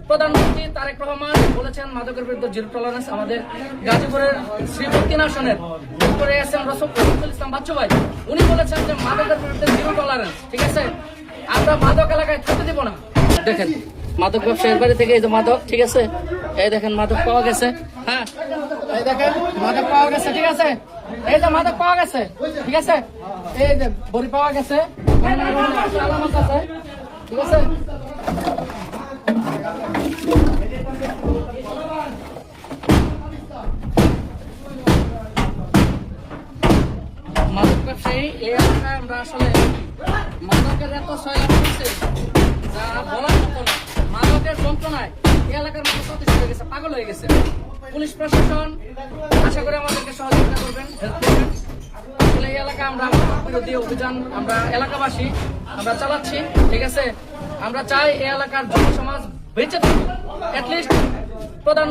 প্রধানমন্ত্রী তারেক রহমান বলেছেন মাদকের বিরুদ্ধে জিরো টলারেন্স। আমাদের গাজীপুরের শ্রীমূর্তি আসনের ডক্টর এস এম রসুল ইসলাম বাচ্চু ভাই উনি বলেছেন যে মাদকের বিরুদ্ধে জিরো টলারেন্স। ঠিক আছে, আমরা মাদক এলাকায় থাকতে দিব না। দেখেন মাদক ব্যবসায়ীর বাড়ি থেকে এই যে মাদক, ঠিক আছে, এই দেখেন মাদক পাওয়া গেছে। হ্যাঁ, এই দেখেন মাদক পাওয়া গেছে। ঠিক আছে, এই যে মাদক পাওয়া গেছে। ঠিক আছে, এই যে বড়ি পাওয়া গেছে। আলামত আছে। ঠিক আছে, মাদক ব্যবসায়ী এই এলাকায় আমরা আসলে মাদকের এত সয়লাভ হয়েছে যা বলার মতো না। মাদকের যন্ত্রণায় এই এলাকার মানুষ অতিষ্ঠ হয়ে গেছে, পাগল হয়ে গেছে। পুলিশ প্রশাসন আশা করি আমাদেরকে সহযোগিতা করবেন, হেল্প করবেন। আসলে এই এলাকায় আমরা মাদক বিরোধী অভিযান আমরা এলাকাবাসী আমরা চালাচ্ছি। ঠিক আছে, আমরা চাই এই এলাকার যুব সমাজ বেঁচে থাকুক। অ্যাটলিস্ট প্রধান